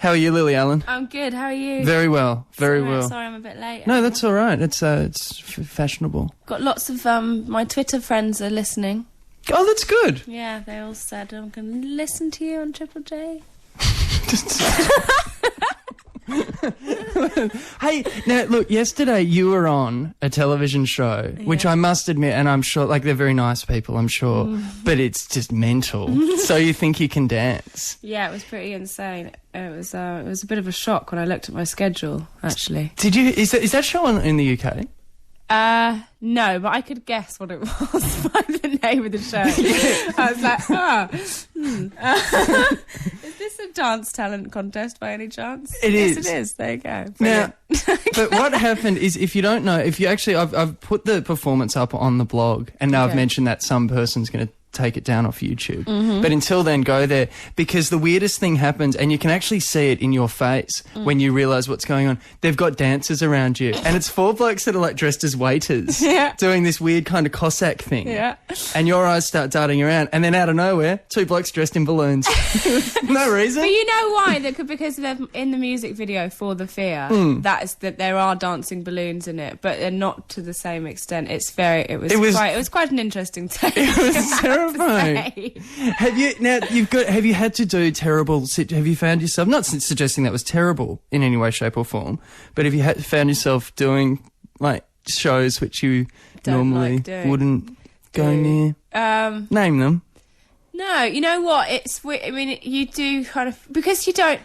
How are you, Lilly Allen? I'm good. How are you? Very well. Very well. Sorry, I'm a bit late. No, that's all right. It's fashionable. Got lots of my Twitter friends are listening. Oh, that's good. Yeah, they all said I'm going to listen to you on TripleJ. Hey, now look, yesterday you were on a television show, which I must admit, and I'm sure, like, they're very nice people, I'm sure, but it's just mental. So you think you can dance? Yeah, it was pretty insane. It was a bit of a shock when I looked at my schedule, actually. Did you? Is that show on in the UK? No, but I could guess what it was by the name of the show. I was like, is this a dance talent contest by any chance? It is. Yes, it is. There you go. Now, but what happened is, if you don't know, if you actually, I've put the performance up on the blog, and now I've mentioned that some person's going to take it down off YouTube. But until then, go there, because the weirdest thing happens, and you can actually see it in your face when you realise what's going on. They've got dancers around you, and it's 4 blokes that are like dressed as waiters doing this weird kind of Cossack thing. Yeah. And your eyes start darting around, and then out of nowhere, 2 blokes dressed in balloons. No reason. But you know why? Because they're in the music video for The Fear, that is that there are dancing balloons in it, but they're not to the same extent. It was quite an interesting take. It was terrifying. Have you had to do terrible? Have you found yourself, not suggesting that was terrible in any way, shape, or form, but have you found yourself doing like shows which you normally wouldn't go near? Name them. No, you know what? I mean, you do kind of, because you don't.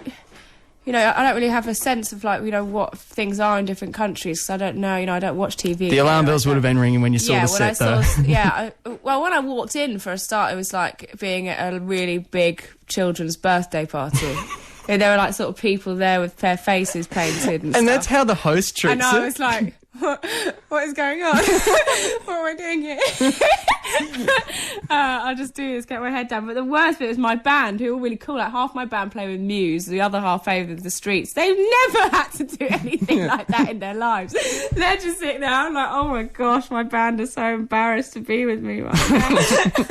You know, I don't really have a sense of, like, you know, what things are in different countries, because I don't know, you know, I don't watch TV. The alarm bells would have been ringing when you saw the set, though. Well, when I walked in, for a start, it was like being at a really big children's birthday party. And there were, like, sort of people there with their faces painted and stuff. That's how the host treats it. And I was like, what is going on? What am I doing here? I'll just do this, get my head down. But the worst bit was my band, who were really cool. Like, half my band play with Muse, the other half favoured the Streets. They've never had to do anything like that in their lives. They're just sitting there, I'm like, oh my gosh, my band is so embarrassed to be with me right now. I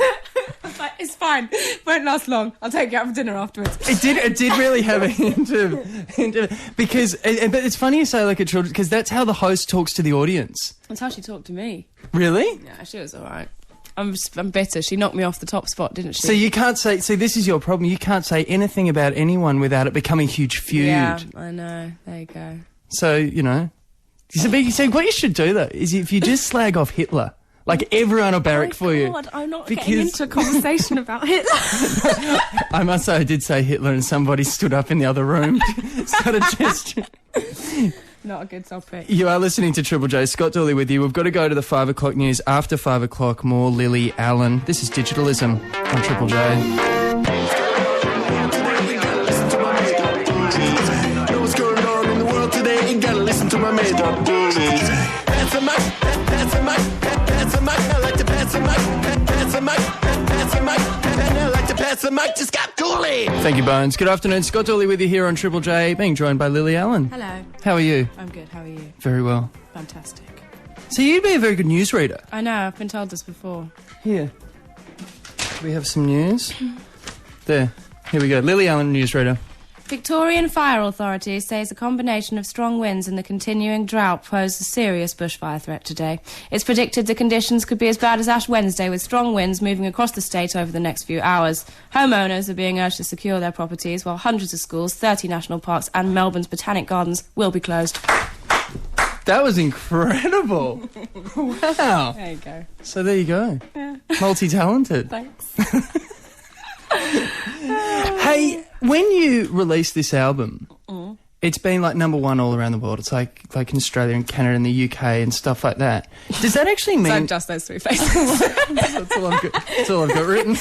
was like, it's fine, won't last long, I'll take you out for dinner afterwards. It did really have a hint of because, but it's funny you say, like, at children, because that's how the host talks to the audience. That's how she talked to me. Really? Yeah, she was all right. I'm bitter. She knocked me off the top spot, didn't she? So you can't say... See, this is your problem. You can't say anything about anyone without it becoming a huge feud. Yeah, I know. There you go. So, you know... So what you should do, though, is if you just slag off Hitler, like, everyone will barrack for you. God, I'm not getting into a conversation about Hitler. I must say, I did say Hitler, and somebody stood up in the other room, started gesturing. Not a good topic. You are listening to Triple J. Scott Dooley with you. We've got to go to the 5 o'clock news. After 5 o'clock, more Lilly Allen. This is Digitalism on Triple J. Know what's going on in the world today? You gotta listen to my made up Dools. Pass a mic, pass a mic, pass a mic. I like to pass a mic, pass a mic, pass a mic. I like to pass a mic to Scott Dooley. Thank you, Bones. Good afternoon. Scott Dooley with you here on Triple J, being joined by Lilly Allen. Hello. How are you? I'm good. How are you? Very well. Fantastic. So you'd be a very good newsreader. I know. I've been told this before. Here. Do we have some news? There. Here we go. Lilly Allen, newsreader. Victorian fire authorities says a combination of strong winds and the continuing drought pose a serious bushfire threat today. It's predicted the conditions could be as bad as Ash Wednesday, with strong winds moving across the state over the next few hours. Homeowners are being urged to secure their properties, while hundreds of schools, 30 national parks and Melbourne's Botanic Gardens will be closed. That was incredible. Wow. There you go. So there you go. Yeah. Multi-talented. Thanks. Hey, when you released this album, it's been like #1 all around the world. It's like in Australia and Canada and the UK and stuff like that. Does that actually mean... So just those 3 faces. That's all I've got written. I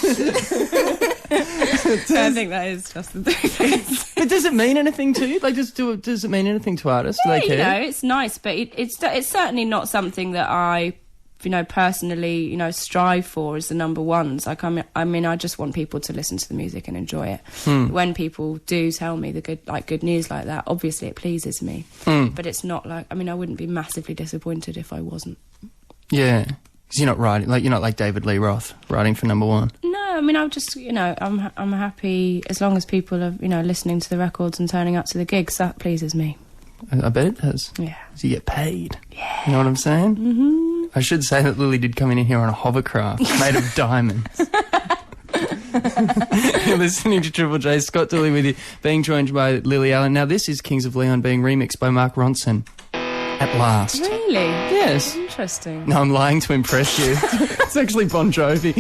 think that is just the 3 faces. But does it mean anything to you? Like, does it mean anything to artists? Yeah, Do they care? you know, it's nice, but it's certainly not something that I, you know, personally, you know, strive for as the #1s. Like, I mean, I just want people to listen to the music and enjoy it. When people do tell me the good news like that, obviously it pleases me. But it's not like, I mean, I wouldn't be massively disappointed if I wasn't. Yeah, because you're not like David Lee Roth writing for #1. No, I mean, I'm just, I'm happy as long as people are, listening to the records and turning up to the gigs. That pleases me. I bet it does. Yeah. So you get paid. Yeah. You know what I'm saying? Mm-hmm. I should say that Lily did come in here on a hovercraft made of diamonds. You're listening to Triple J. Scott Dooley with you, being joined by Lilly Allen. Now, this is Kings of Leon being remixed by Mark Ronson. At last. Really? Yes. Interesting. No, I'm lying to impress you. It's actually Bon Jovi.